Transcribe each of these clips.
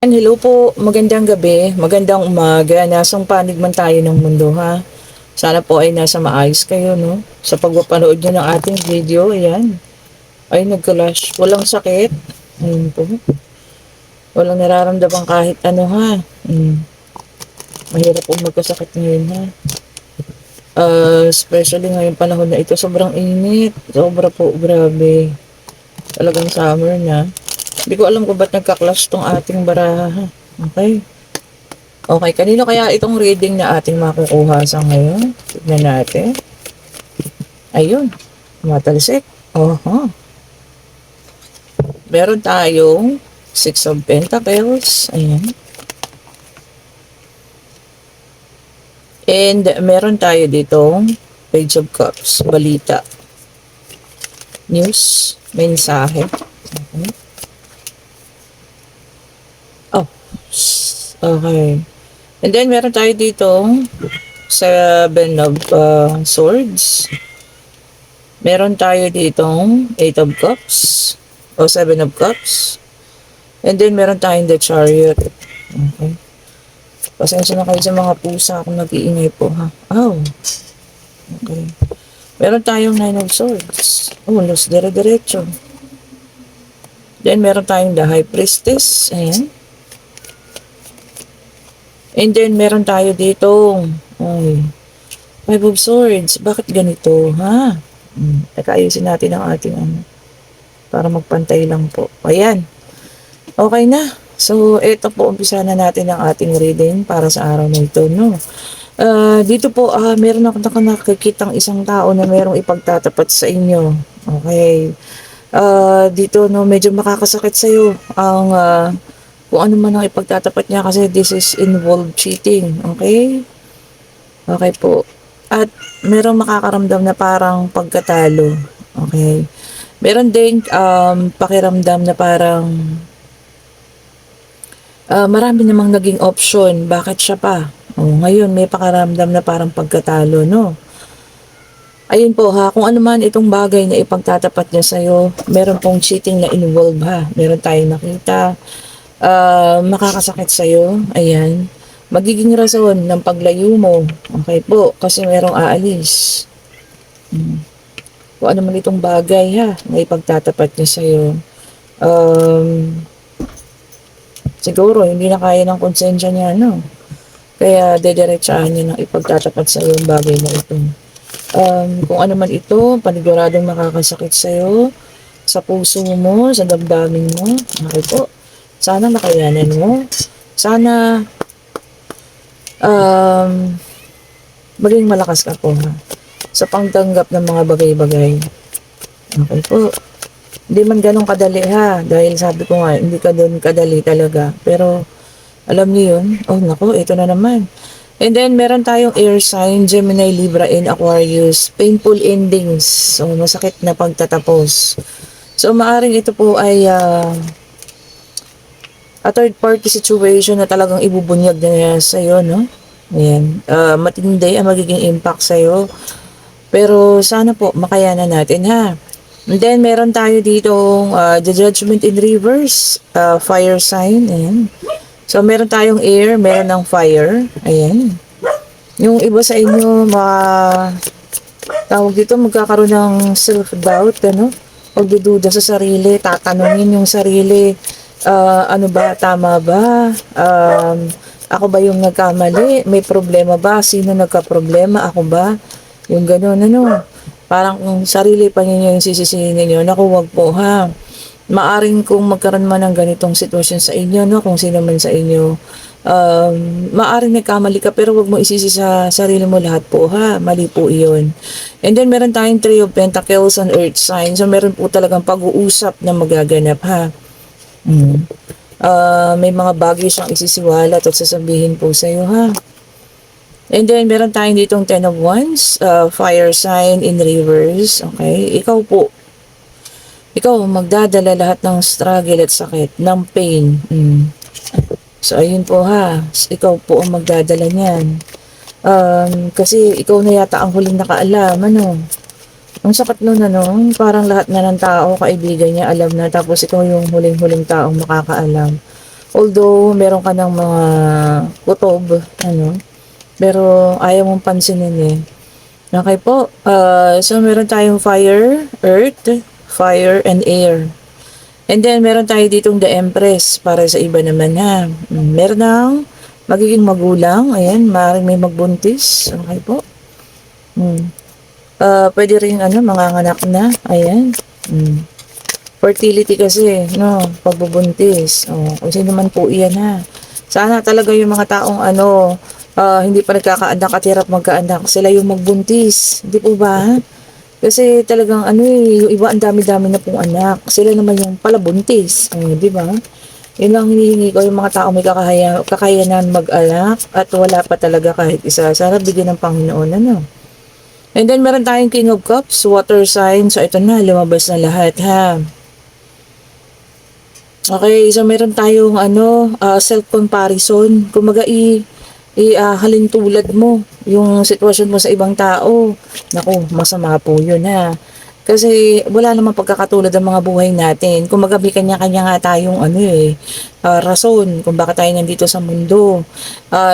Hello po, magandang gabi, magandang umaga, nasang panig man tayo ng mundo ha. Sana po ay nasa maayos kayo no, sa pagpapanood nyo ng ating video, ayan. Ay nagkalash, walang sakit, ayun po, walang nararamdaman kahit ano ha. Mahirap po magkasakit ngayon ha. Especially ngayong panahon na ito, sobrang init, sobra po, grabe. Talagang summer na. Hindi ko alam kung ba't nagka-clash tong ating baraha ha. Okay. Okay, kanino kaya itong reading na ating makukuha sa ngayon? Tignan natin. Ayun, matalsik. Oho. Meron tayong Six of Pentacles. Ayan. And meron tayo ditong Page of Cups. Balita. News. Mensahe. Okay. Oh. Okay. And then meron tayo ditong Seven of Swords. Meron tayo ditong Eight of Cups o Seven of Cups. And then meron tayong The Chariot. Okay. Pasensya na kayo sa mga pusa kung nag-iingay po ha. Oh. Okay. Meron tayong Nine of Swords. Oh, los dire-diretso. Then meron tayong The High Priestess. Ayan. And then meron tayo ditong Five of Swords. Bakit ganito ha? Ayusin natin ang ating para magpantay lang po. Ayan. Okay na. So, ito po, umpisa na natin ang ating reading para sa araw na ito, no? Dito po, meron ako nakikitang isang tao na merong ipagtatapat sa inyo. Okay. Dito, no, medyo makakasakit sa'yo ang kung ano man ang ipagtatapat niya kasi this is involved cheating. Okay? Okay po. At merong makakaramdam na parang pagkatalo. Okay. Meron din pakiramdam na parang marami namang naging option. Bakit siya pa? Ngayon may pakiramdam na parang pagkatalo, no? Ayun po ha, kung ano man itong bagay na ipagtatapat niya sa'yo, meron pong cheating na involved ha. Meron tayong nakita, makakasakit sa'yo. Ayan. Magiging rason ng paglayo mo. Okay po, kasi merong aalis. Kung ano man itong bagay ha, na ipagtatapat niya sa'yo. Siguro, hindi na kaya ng konsensya niya, no? Kaya, dediretsahan niya ng ipagtatapat sa'yo yung bagay na ito. Kung ano man ito, paniguradong makakasakit sa'yo, sa puso mo, sa damdamin mo. Okay po. Sana makayanan mo. Sana, maging malakas ka po, ha? Sa pangtanggap ng mga bagay-bagay. Okay po. Hindi man ganun kadali ha, dahil sabi ko nga, hindi ka doon kadali talaga. Pero, alam niyo yun, oh nako, ito na naman. And then, meron tayong air sign, Gemini, Libra, and Aquarius. Painful endings. So, masakit na pagtatapos. So, maaring ito po ay a third party situation na talagang ibubunyag na sa'yo, no? Ayan. Matindi ang magiging impact sa'yo. Pero, sana po, makayanan natin ha. And then, meron tayo ditong the judgment in reverse, fire sign, ayan. So, meron tayong air, meron ng fire, ayan. Yung iba sa inyo, tawag dito, magkakaroon ng self-doubt, ano? Pagdududa sa sarili, tatanungin yung sarili, ano ba, tama ba? Ako ba yung nagkamali? May problema ba? Sino nagka-problema? Ako ba? Yung gano'n, ano? Parang kung sarili pa ninyo yung sisisihin ninyo, naku, wag po ha. Maaring kung magkaroon man ng ganitong sitwasyon sa inyo, no, kung sino man sa inyo, maaring nagkamali ka, pero wag mo isisi sa sarili mo lahat po ha. Mali po iyon. And then meron tayong Three of Pentacles on Earth sign. So meron po talagang pag-uusap na magaganap ha. May mga bagay siyang isisiwalat at sasabihin po sa iyo ha. And then, meron tayong ditong Ten of Wands, fire sign in reverse. Okay? Ikaw po. Ikaw, magdadala lahat ng struggle at sakit, ng pain. So, ayun po ha. Ikaw po ang magdadala niyan. Kasi ikaw na yata ang huling nakaalam, ano? Ang sakit nun, ano? Parang lahat na ng tao, kaibigan niya, alam na. Tapos ikaw yung huling-huling taong makakaalam. Although, meron ka ng mga kutob, ano, pero ayaw mong pansinin eh. Okay po. So, meron tayong fire, earth, fire, and air. And then, meron tayo ditong the empress para sa iba naman ha. Meron ng magiging magulang. Ayan, maaaring may magbuntis. Okay po. Pwede rin manganganak na. Ayan. Fertility kasi, no, pagbubuntis. Kung sino man po iyan ha. Sana talaga yung mga taong hindi pa nagkakaanak at hirap magkaanak, sila yung magbuntis. Hindi po ba? Kasi talagang yung iba ang dami-dami na pong anak. Sila naman yung palabuntis. Di ba? Yun lang hinihingi ko yung mga tao may kakayanan mag-anak at wala pa talaga kahit isa. Sana bigyan ng Panginoon, And then meron tayong King of Cups, water sign. So ito na, lumabas na lahat ha. Okay, so meron tayong self-comparison. Kumaga halintulad mo yung sitwasyon mo sa ibang tao. Naku, masama po yun ha. Kasi wala namang pagkakatulad ng mga buhay natin. Kumaga may kanya-kanya nga tayong rason kung bakit tayo nandito sa mundo.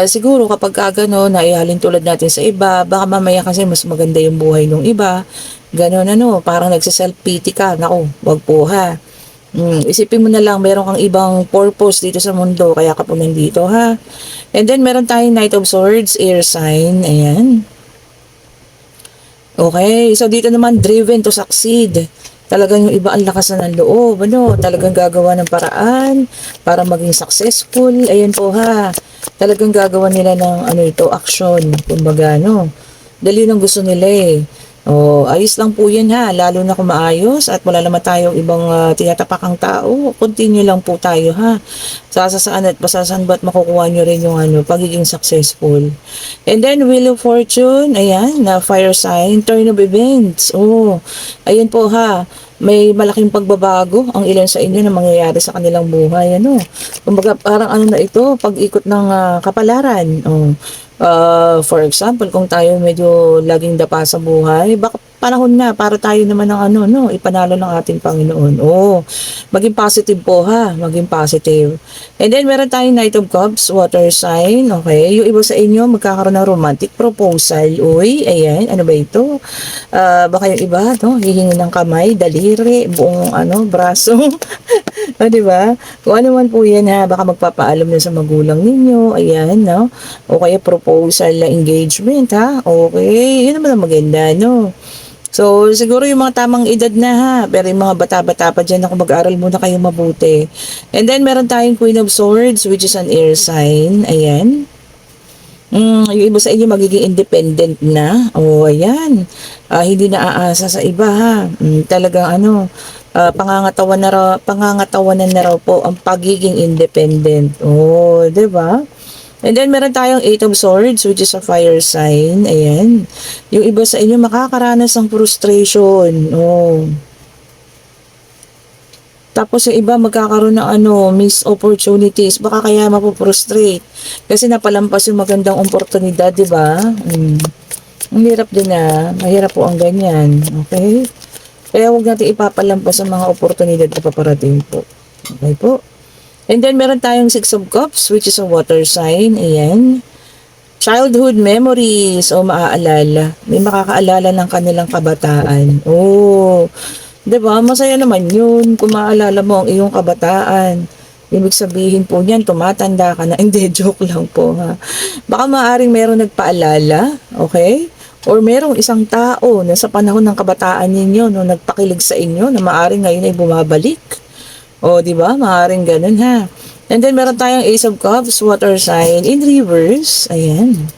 Siguro kapag naihalintulad natin sa iba, baka mamaya kasi mas maganda yung buhay ng iba. Ganon parang nagsiself-pity ka. Naku, wag po ha. Isipin mo na lang, meron kang ibang purpose dito sa mundo, kaya ka po nandito ha. And then meron tayong Knight of Swords, air sign, ayan. Okay, so dito naman, driven to succeed. Talagang yung iba ang lakas na ng loob, talagang gagawa ng paraan para maging successful. Ayan po ha, talagang gagawa nila ng action, kumbaga dali ng gusto nila eh. Ayos lang po yan ha, lalo na kung maayos at wala naman tayong ibang tinatapakang tao. Continue lang po tayo ha. Sasasaan at pasasan ba't makukuha nyo rin yung pagiging successful. And then Wheel of Fortune, ayan, na fire sign, turn of events. Ayan po ha, may malaking pagbabago ang ilan sa inyo na mangyayari sa kanilang buhay. Kumbaga parang na ito, pag-ikot ng kapalaran. For example, kung tayo medyo laging dapa sa buhay, baka panahon na para tayo naman ng ipanalo ng ating Panginoon. Maging positive po ha, maging positive. And then meron tayong Knight of Cups, water sign. Okay, yung iba sa inyo magkakaroon ng romantic proposal. Uy, ayan, ano ba ito? Baka yung iba, hihingi ng kamay, daliri, buong braso. Di ba? Kung ano man po yan ha, baka magpapaalam na sa magulang ninyo, ayan, o kaya proposal na engagement ha, okay, yun naman ang maganda, So, siguro yung mga tamang edad na ha, pero yung mga bata-bata pa dyan, mag-aral muna kayo mabuti. And then, meron tayong Queen of Swords, which is an air sign, ayan. Yung iba sa inyo magiging independent na. Ayan. Hindi na aasa sa iba ha. Talagang pangangatawanan na raw po ang pagiging independent. 'Di ba? And then meron tayong Eight of Swords, which is a fire sign. Ayan. Yung iba sa inyo makakaranas ng frustration. Tapos yung iba magkakaroon ng missed opportunities. Baka kaya mapuprostrate. Kasi napalampas yung magandang oportunidad, di ba? Ang hirap din mahirap po ang ganyan. Okay? Kaya huwag natin ipapalampas ang mga oportunidad na paparating po. Okay po? And then meron tayong Six of Cups, which is a water sign. Ayan. Childhood memories. Maaalala. May makakaalala ng kanilang kabataan. Diba? Masaya naman yun kung maalala mo ang iyong kabataan. Ibig sabihin po niyan, tumatanda ka na. Hindi, joke lang po ha. Baka maaaring meron nagpaalala, okay? Or merong isang tao na sa panahon ng kabataan ninyo, nagpakilig sa inyo, na maaaring ngayon ay bumabalik. Diba? Maaaring ganun ha. And then meron tayong Ace of Cups, water sign, in reverse. Ayan.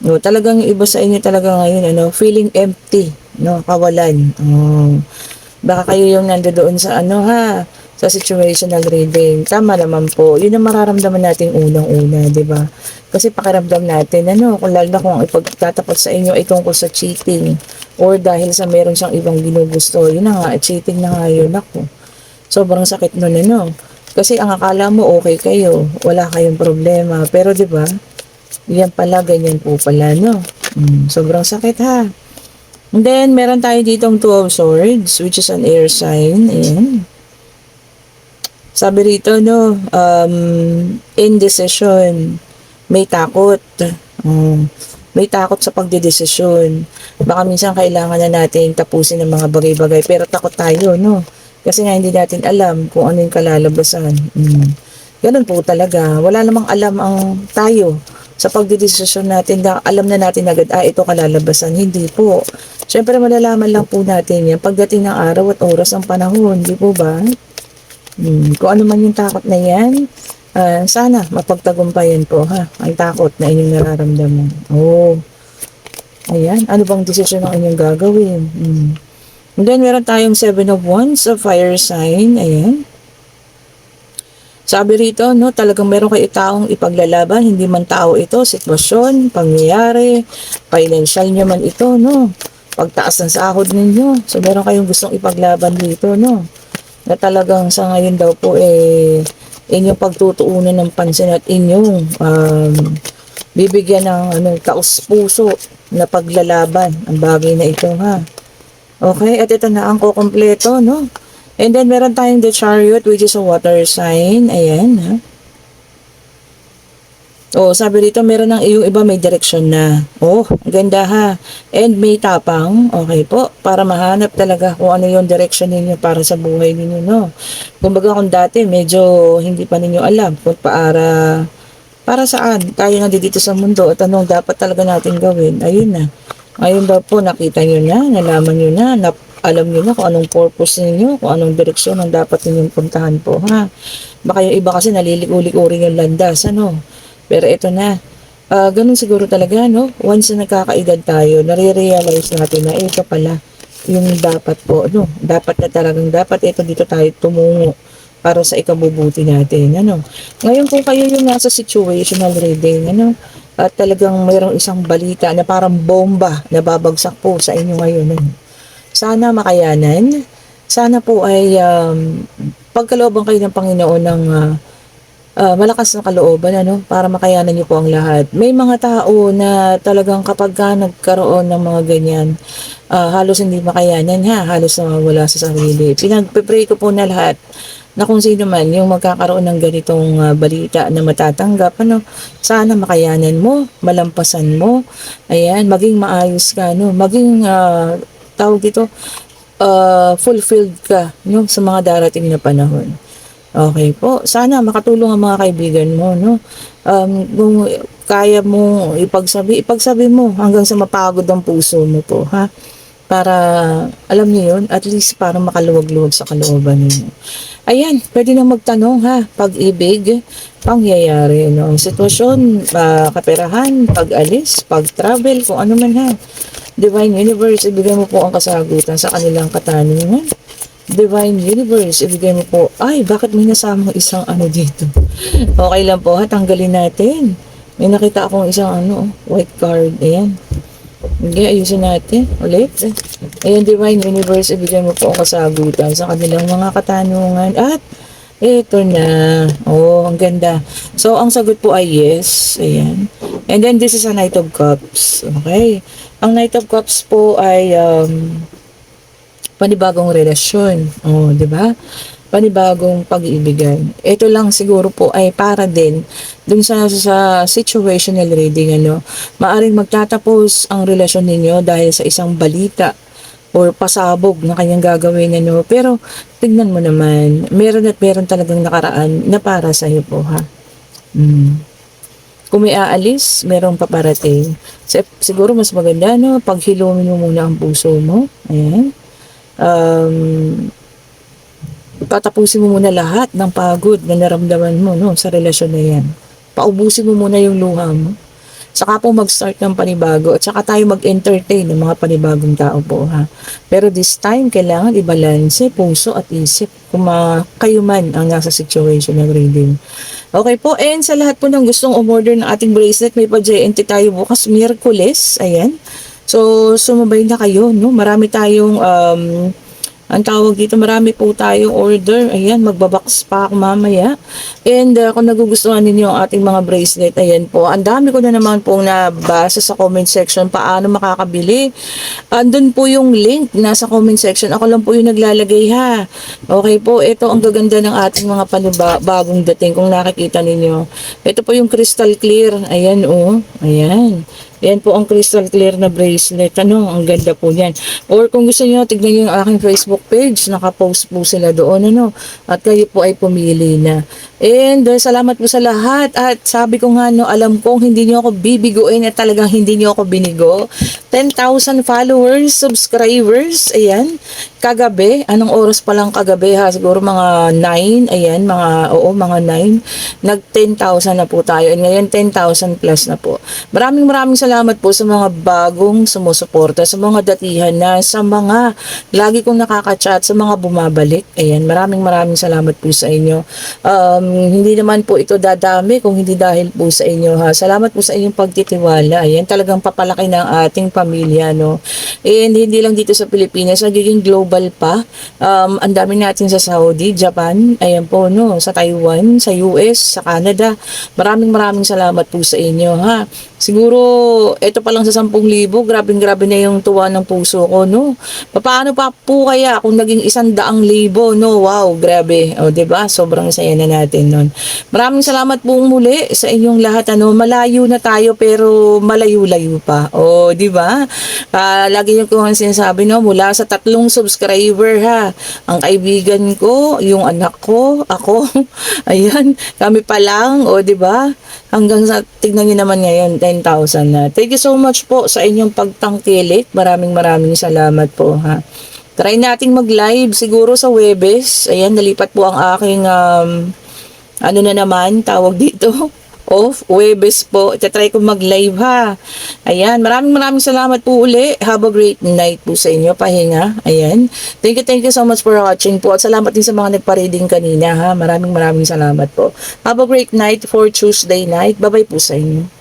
Talagang iba sa inyo talaga ngayon, feeling empty, kawalan. Baka kayo yung nandoon sa sa situational reading. Tama naman po. Yun ang mararamdaman natin unang-una, di ba? Kasi pakiramdam natin, kung lalo na kung ipagtatapat sa inyo ay tungkol sa cheating or dahil sa meron siyang ibang ginugusto. Yun na nga, cheating na nga yun ako. Sobrang sakit nun, Kasi ang akala mo okay kayo, wala kayong problema. Pero di ba? Yan pala, ganyan po pala, Sobrang sakit ha. And then, meron tayo ditong Two of Swords, which is an air sign. Ayan. Sabi rito, no, indecision, may takot. Mm, may takot sa pagdedesisyon. Baka minsan kailangan na natin tapusin ng mga bagay-bagay, pero takot tayo, no? Kasi nga hindi natin alam kung ano yung kalalabasan. Ganun po talaga. Wala namang alam ang tayo sa pagdedesisyon natin na alam na natin agad, ito kalalabasan. Hindi po. Siyempre malalaman lang po natin yan pagdating ng araw at oras ng panahon. Di po ba? Kung ano man yung takot na yan, sana mapagtagumpayan po ha. Ang takot na inyong nararamdaman. Oh, ayan. Ano bang desisyon ang inyong gagawin? And then meron tayong 7 of Wands sa fire sign. Ayan. Sabi rito, no, talagang meron kayo taong ipaglalaban, hindi man tao ito, sitwasyon, pangyayari, financial nyo man ito, no, pagtaas ng sahod ninyo. So, meron kayong gustong ipaglaban dito, no, na talagang sa ngayon daw po, inyong pagtutuunan ng pansin at inyong bibigyan ng taus-puso na paglalaban ang bagay na ito, ha. Okay, at ito na ang kukumpleto, no. And then, meron tayong the chariot, which is a water sign. Ayan, ha. Oh, sabi rito, meron ng yung iba may direksyon na. Oh, ganda ha. And may tapang. Okay po. Para mahanap talaga kung ano yung direksyon ninyo para sa buhay ninyo, no. Kumbaga kung dati, medyo hindi pa ninyo alam kung para saan tayo nandito sa mundo at anong dapat talaga natin gawin. Ayun na. Ngayon daw po, nakita nyo na, nalaman nyo na, alam niyo na kung anong purpose niyo, kung anong direksyon ang dapat ninyong puntahan po, ha. Baka yung iba kasi naliliko-liko rin yung landas, ano. Pero ito na, ganun siguro talaga, no. Once na nagkakaedad tayo, nare-realize natin na ito pala yung dapat po, no. Dapat na talagang, dapat ito dito tayo tumungo para sa ikabubuti natin, ano. Ngayon kung kayo yung nasa situational reading, ano, at talagang mayroong isang balita na parang bomba na babagsak po sa inyo ngayon, ano. Sana makayanan. Sana po ay pagkalooban kayo ng Panginoon ng malakas na kalooban, ano, para makayanan niyo po ang lahat. May mga tao na talagang kapag nagkaroon ng mga ganyan, halos hindi makayanan, ha, halos nawawala sa sarili. Pinagpe-pray ko po na lahat na kung sino man yung magkakaroon ng ganitong balita na matatanggap, ano, sana makayanan mo, malampasan mo, ayan, maging maayos ka, no, maging tawag dito, fulfilled ka, no, sa mga darating na panahon. Okay po. Sana makatulong ang mga kaibigan mo, no. Kung kaya mo ipagsabi mo hanggang sa mapagod ang puso mo po, ha. Para, alam niyo yun, at least para makaluwag-luwag sa kalooban niyo. Ayan, pwede na magtanong, ha. Pag-ibig, pangyayari, no. Sitwasyon, kaperahan, pag-alis, pag-travel, kung ano man, ha. Divine Universe, ibigay mo po ang kasagutan sa kanilang katanungan. Divine Universe, ibigay mo po, bakit may nasama isang dito? Okay lang po, ha, tanggalin natin. May nakita akong isang white card, ayan. Okay, ayusin natin ulit. Ayan, Divine Universe, ibigay mo po ang kasagutan sa kanilang mga katanungan. At ito na. Oh, ang ganda. So, ang sagot po ay yes. Ayan. And then, this is a Knight of Cups. Okay. Ang Knight of Cups po ay panibagong relasyon. Oh, di ba? Panibagong pag-iibigan. Ito lang siguro po ay para din dun sa situational reading, ano. Maaring magtatapos ang relasyon ninyo dahil sa isang balita or pasabog na kanyang gagawin, ano. Pero, tignan mo naman, meron at meron talagang nakaraan na para sa iyo po, ha. Kung may aalis, merong paparating. Siguro mas maganda, no, paghilumin mo muna ang puso mo. Ayan. Tatapusin mo muna lahat ng pagod na naramdaman mo, no, sa relasyon na yan. Paubusin mo muna yung luha mo. Saka po mag-start ng panibago at saka tayo mag-entertain ng mga panibagong tao po, ha. Pero this time, kailangan i-balance puso at isip kung kayo man ang nasa situation ng reading. Okay po, and sa lahat po ng gustong umorder ng ating bracelet, may pa-JNT tayo bukas, Miyerkules, ayan. So, sumabay na kayo, no. Marami tayong ang tawag dito, marami po tayong order. Ayan, magbabox pa ako mamaya. And kung nagugustuhan ninyo ang ating mga bracelet, ayan po. Ang dami ko na naman pong nabasa sa comment section paano makakabili. Andun po yung link nasa comment section. Ako lang po yung naglalagay ha. Okay po, ito ang gaganda ng ating mga bagong dating kung nakikita ninyo. Ito po yung crystal clear. Ayan oh. Ayan. Yan po ang crystal clear na bracelet. Ano, ang ganda po yan. Or kung gusto niyo tignan niyo yung aking Facebook page, nakapost po sila doon, ano. At kayo po ay pumili na. And salamat po sa lahat. At sabi ko nga, no, alam kong hindi niyo ako bibiguin at talagang hindi niyo ako binigo. 10,000 followers, subscribers, ayan. Kagabi, anong oras pa lang kagabi ha? Siguro mga 9, ayan, mga 9. Nag 10,000 na po tayo. And ngayon 10,000 plus na po. Maraming salamat po sa mga bagong sumusuporta, sa mga datihan na, sa mga lagi kong nakaka-chat, sa mga bumabalik. Ayan, maraming salamat po sa inyo. Hindi naman po ito dadami kung hindi dahil po sa inyo ha. Salamat po sa inyong pagtitiwala. Ayan, talagang papalaki ng ating pamilya, no. And hindi lang dito sa Pilipinas, nagiging global pa. Ang dami natin sa Saudi, Japan, ayan po, no, sa Taiwan, sa US, sa Canada. Maraming salamat po sa inyo ha. Siguro, ito pa lang sa 10,000, grabe na yung tuwa ng puso ko, no? Paano pa po kaya kung naging 100,000, no? Wow, grabe. O, diba? Sobrang saya na natin nun. Maraming salamat po muli sa inyong lahat, ano? Malayo na tayo, pero malayo-layo pa. O, diba? Lagi niyo kung sinasabi, no? Mula sa 3 subscriber, ha? Ang kaibigan ko, yung anak ko, ako, ayan, kami pa lang, o, diba? Hanggang sa, tignan niyo naman ngayon, 10,000 na. Thank you so much po sa inyong pagtangkilik. Maraming salamat po ha. Try nating mag-live siguro sa Webes. Ayan, nalipat po ang aking ano na naman, tawag dito. Webes po. Try ko mag-live ha. Ayan, maraming salamat po uli. Have a great night po sa inyo. Pahinga. Ayan. Thank you so much for watching po. At salamat din sa mga nagpa-reading kanina ha. Maraming salamat po. Have a great night for Tuesday night. Bye-bye po sa inyo.